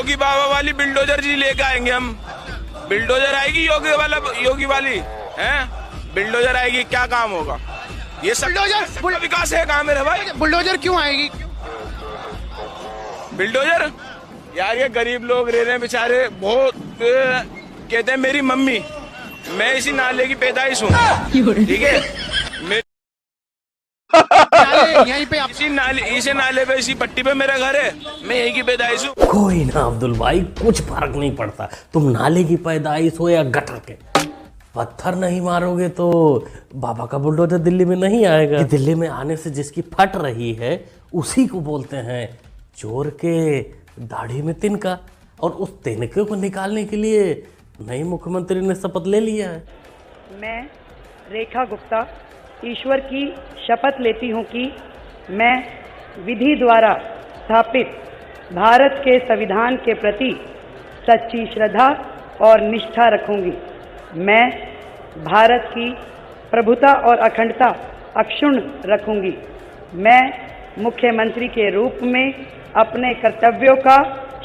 योगी बाबा वाली बिल्डोजर जी लेके आएंगे हम। बिल्डोजर आएगी योगी वाली है, बिल्डोजर आएगी, क्या काम होगा? ये सब बुलडोजर विकास है कहाँ मेरे भाई? बुलडोजर क्यों आएगी? बिल्डोजर यार, ये गरीब लोग रह रहे हैं बेचारे, बहुत कहते हैं मेरी मम्मी, मैं इसी नाले की पैदाइश हूँ, ठीक है? यहीं पे इसी नाले पे, इसी पट्टी पे मेरा घर है, मैं यहीं की पैदाइश हूँ। कोई ना अब्दुल भाई, कुछ फर्क नहीं पड़ता, तुम नाले की पैदाइश हो या गटर के। पत्थर नहीं मारोगे तो बाबा का बुलडोजर दिल्ली में नहीं आएगा। कि दिल्ली में आने से जिसकी फट रही है उसी को बोलते हैं चोर के दाढ़ी में तिनका। और उस तिनके को निकालने के लिए नई मुख्यमंत्री ने शपथ ले लिया है। मैं रेखा गुप्ता ईश्वर की शपथ लेती हूँ कि मैं विधि द्वारा स्थापित भारत के संविधान के प्रति सच्ची श्रद्धा और निष्ठा रखूंगी। मैं भारत की प्रभुता और अखंडता अक्षुण्ण रखूंगी। मैं मुख्यमंत्री के रूप में अपने कर्तव्यों का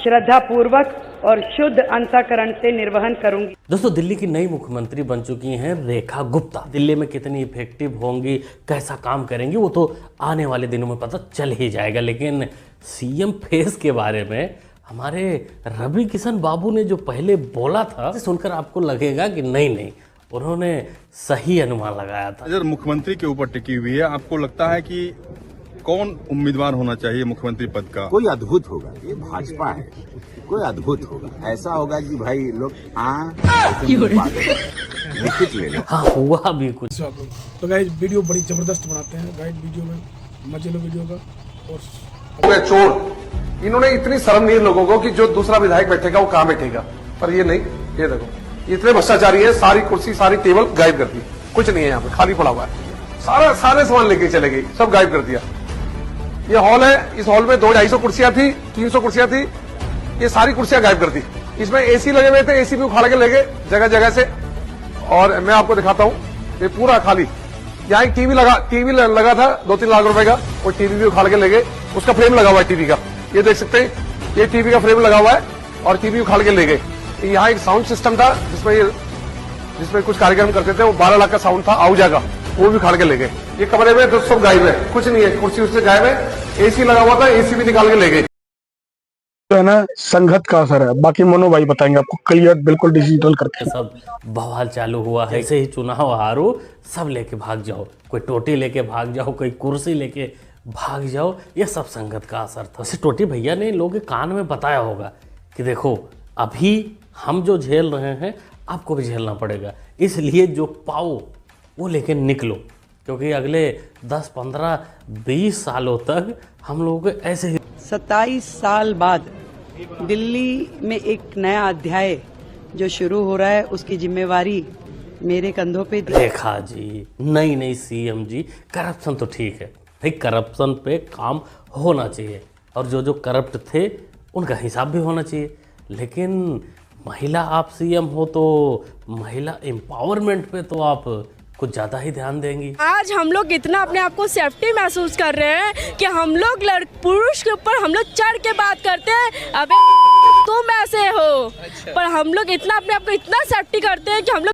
श्रद्धापूर्वक और शुद्ध अंतःकरण से निर्वहन करूंगी। दोस्तों, दिल्ली की नई मुख्यमंत्री बन चुकी हैं रेखा गुप्ता। दिल्ली में कितनी इफेक्टिव होंगी, कैसा काम करेंगी, वो तो आने वाले दिनों में पता चल ही जाएगा। लेकिन सीएम फेस के बारे में हमारे रवि किशन बाबू ने जो पहले बोला था, सुनकर आपको लगेगा कि नहीं, उन्होंने सही अनुमान लगाया था। नजर मुख्यमंत्री के ऊपर टिकी हुई है। आपको लगता है कि कौन उम्मीदवार होना चाहिए मुख्यमंत्री पद का? कोई अद्भुत होगा, ये भाजपा है, कोई अद्भुत होगा। ऐसा होगा कि भाई लोग लिखित ले लो। हाँ, हुआ भी कुछ। तो गाइस वीडियो बड़ी जबरदस्त बनाते हैं गाइस, वीडियो में मजे लो वीडियो का। और चोर, इन्होंने इतनी शर्म नहीं है लोगों को कि जो दूसरा विधायक बैठेगा वो कहाँ बैठेगा, पर ये नहीं। ये देखो, इतने भ्रष्टाचारी है, सारी कुर्सी सारी टेबल गायब कर दी, कुछ नहीं है यहाँ पे, खाली पड़ा हुआ है। सारे सामान लेके चले गई, सब गायब कर दिया। ये हॉल है, इस हॉल में 200-250 कुर्सियां थी, 300 कुर्सियां थी, ये सारी कुर्सियां गायब कर दी। इसमें एसी लगे हुए थे, एसी भी उखाड़ के ले गए जगह जगह से। और मैं आपको दिखाता हूँ, ये पूरा खाली। यहाँ एक टीवी लगा था 2-3 लाख रुपए का, वो टीवी भी उखाड़ के ले गए। उसका फ्रेम लगा हुआ है टीवी का, ये देख सकते हैं, ये टीवी का फ्रेम लगा हुआ है और टीवी उखाड़ के ले गए। यहाँ एक साउंड सिस्टम था जिसमें कुछ कार्यक्रम करते थे, वो 12 लाख का साउंड था आहूजा का, वो भी उखाड़ के ले गए। ये कमरे में तो सब गायब है, कुछ नहीं है, कुर्सी उससे गायब है। एसी लगा हुआ था, एसी भी निकाल के ले गए। तो है ना, संगत का असर है। बाकी मनो भाई बताएंगे आपको क्लियर, बिल्कुल डिजिटल करके। सब बवाल चालू हुआ है। ऐसे ही चुनाव हारो, सब लेके भाग जाओ, कोई टोटी लेके भाग जाओ, कोई कुर्सी लेके भाग जाओ, ये सब संगत का असर था। जैसे टोटी भैया ने लोगों के कान में बताया होगा कि देखो, अभी हम जो झेल रहे हैं आपको भी झेलना पड़ेगा, इसलिए जो पाओ वो लेके निकलो, क्योंकि अगले 10, 15, 20 सालों तक हम लोगों को ऐसे ही। 27 साल बाद दिल्ली में एक नया अध्याय जो शुरू हो रहा है, उसकी जिम्मेवारी मेरे कंधों पे। रेखा जी, नई सीएम जी, करप्शन तो ठीक है भाई, करप्शन पे काम होना चाहिए और जो करप्ट थे उनका हिसाब भी होना चाहिए। लेकिन महिला आप सीएम हो तो महिला एम्पावरमेंट पे तो आप कुछ ज़्यादा ही ध्यान देंगी। आज हम लोग इतना अपने आप को सेफ्टी महसूस कर रहे हैं कि हम लोग पुरुष के ऊपर हम लोग चढ़ के बात करते हैं, अबे तुम ऐसे हो। पर हम लोग इतना अपने आप को इतना सेफ्टी करते हैं कि हम लोग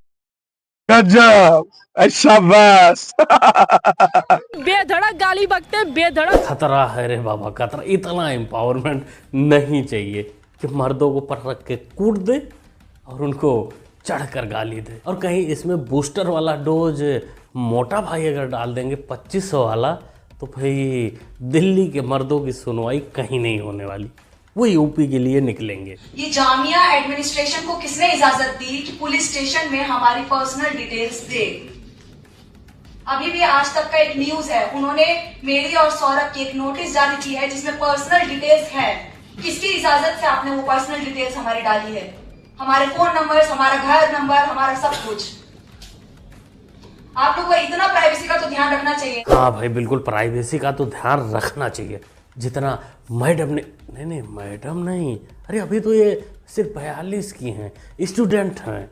गजब, अच्छा बस बेधड़क गाली बकते हैं, बेधड़क। खतरा है रे बाबा, खतरा। इतना एम्पावरमेंट नहीं चाहिए कि मर्दों को पर रख के कूट दे और उनको चढ़कर गाली दे। और कहीं इसमें बूस्टर वाला डोज मोटा भाई अगर डाल देंगे 2500 वाला, तो भाई दिल्ली के मर्दों की सुनवाई कहीं नहीं होने वाली, वो यूपी के लिए निकलेंगे। ये जामिया एडमिनिस्ट्रेशन को किसने इजाजत दी कि पुलिस स्टेशन में हमारी पर्सनल डिटेल्स दे? अभी भी आज तक का एक न्यूज है, उन्होंने मेरी और सौरभ की एक नोटिस जारी की है जिसमें पर्सनल डिटेल्स है। किसकी इजाजत से आपने वो पर्सनल डिटेल्स हमारी डाली है? हमारे फोन नंबर्स, हमारा घर नंबर, हमारा सब कुछ। आप लोगों को इतना प्राइवेसी का तो ध्यान रखना चाहिए। हाँ भाई, बिल्कुल प्राइवेसी का तो ध्यान रखना चाहिए, जितना मैडम ने। नहीं मैडम नहीं, अरे अभी तो ये सिर्फ 42 की हैं, स्टूडेंट हैं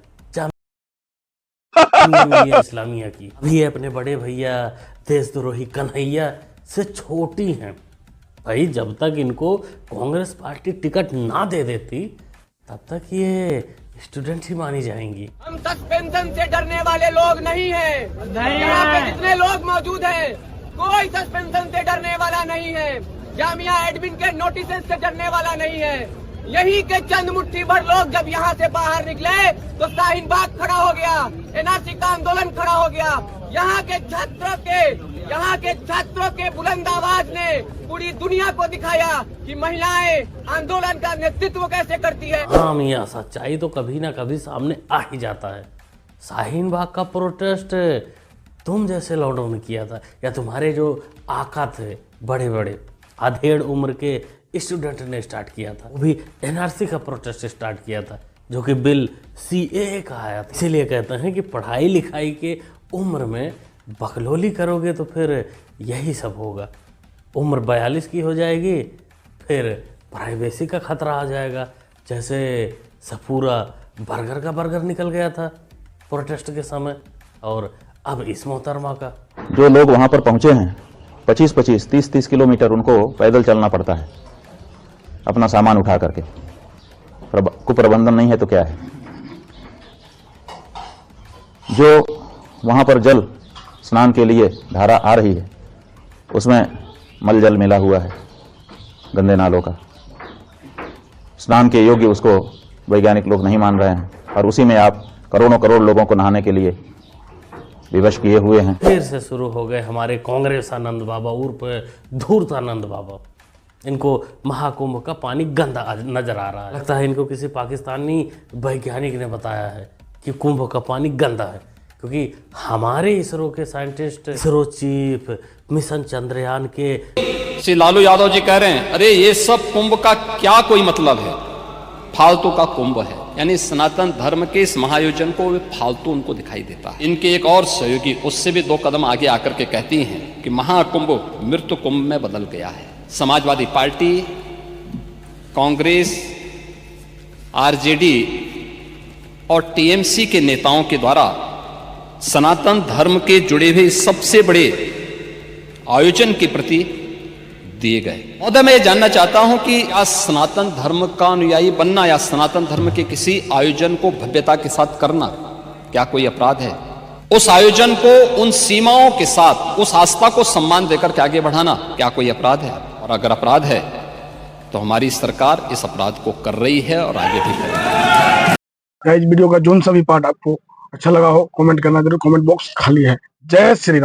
जामिया इस्लामिया की। अभी अपने बड़े भैया देशद्रोही कन्हैया से छोटी हैं, भाई जब तक इनको कांग्रेस पार्टी टिकट ना दे देती तब तक ये स्टूडेंट ही मानी जाएंगी। हम सस्पेंशन से डरने वाले लोग नहीं हैं। यहाँ पे जितने लोग मौजूद हैं कोई सस्पेंशन से डरने वाला नहीं है, जामिया एडमिन के नोटिस से डरने वाला नहीं है। यही के चंद मुट्ठी भर लोग जब यहाँ से बाहर निकले तो शाहीन बाग खड़ा हो गया, एनआरसी का आंदोलन खड़ा हो गया। यहाँ के छात्रों के बुलंद आवाज ने पूरी दुनिया को दिखाया कि महिलाएं आंदोलन का नेतृत्व कैसे करती है। हाँ मियाँ, सच्चाई तो कभी ना कभी सामने आ ही जाता है। शाहीन बाग का प्रोटेस्ट तुम जैसे लौंडों ने किया था या तुम्हारे जो आका थे बड़े बड़े अधेड़ उम्र के स्टूडेंट ने स्टार्ट किया था। वो भी एनआरसी का प्रोटेस्ट स्टार्ट किया था, जो कि बिल सीएए का आया था। इसीलिए कहते हैं कि पढ़ाई लिखाई के उम्र में बकलोली करोगे तो फिर यही सब होगा। उम्र 42 की हो जाएगी, फिर प्राइवेसी का खतरा आ जाएगा। जैसे सपूरा बर्गर का बर्गर निकल गया था प्रोटेस्ट के समय, और अब इस मोहतरमा का। जो लोग वहाँ पर पहुँचे हैं 25-25, 30-30 किलोमीटर उनको पैदल चलना पड़ता है अपना सामान उठा करके। कुप्रबंधन नहीं है तो क्या है। जो वहाँ पर जल स्नान के लिए धारा आ रही है उसमें मल जल मिला हुआ है गंदे नालों का। स्नान के योग्य उसको वैज्ञानिक लोग नहीं मान रहे हैं, और उसी में आप करोड़ों करोड़ लोगों को नहाने के लिए विवश किए हुए हैं। फिर से शुरू हो गए हमारे कांग्रेस आनंद बाबा उर्फ धूर्त आनंद बाबा। इनको महाकुंभ का पानी गंदा नजर आ रहा है। लगता है इनको किसी पाकिस्तानी वैज्ञानिक ने बताया है कि कुंभ का पानी गंदा है, क्योंकि हमारे इसरो के scientist, ISRO chief mission Chandrayaan के श्री लालू यादव जी कह रहे हैं अरे ये सब कुंभ का क्या कोई मतलब है, फालतू का कुंभ है। यानी सनातन धर्म के इस महायोजन को फालतू उनको दिखाई देता है। इनके एक और सहयोगी उससे भी 2 कदम आगे आकर के कहती हैं कि महाकुंभ मृत्यु कुंभ में बदल गया है। समाजवादी पार्टी, कांग्रेस, आरजेडी और टीएमसी के नेताओं के द्वारा सनातन धर्म के जुड़े हुए सबसे बड़े आयोजन के प्रति दिए गए। महोदय, मैं ये जानना चाहता हूं कि क्या सनातन धर्म का अनुयायी बनना या सनातन धर्म के किसी आयोजन को भव्यता के साथ करना क्या कोई अपराध है? उस आयोजन को उन सीमाओं के साथ, उस आस्था को सम्मान देकर के आगे बढ़ाना क्या कोई अपराध है? और अगर अपराध है तो हमारी सरकार इस अपराध को कर रही है और आगे भी करेगी। इस वीडियो का जो सा भी पार्ट आपको अच्छा लगा हो कमेंट करना जरूर, कमेंट बॉक्स खाली है। जय श्री राम।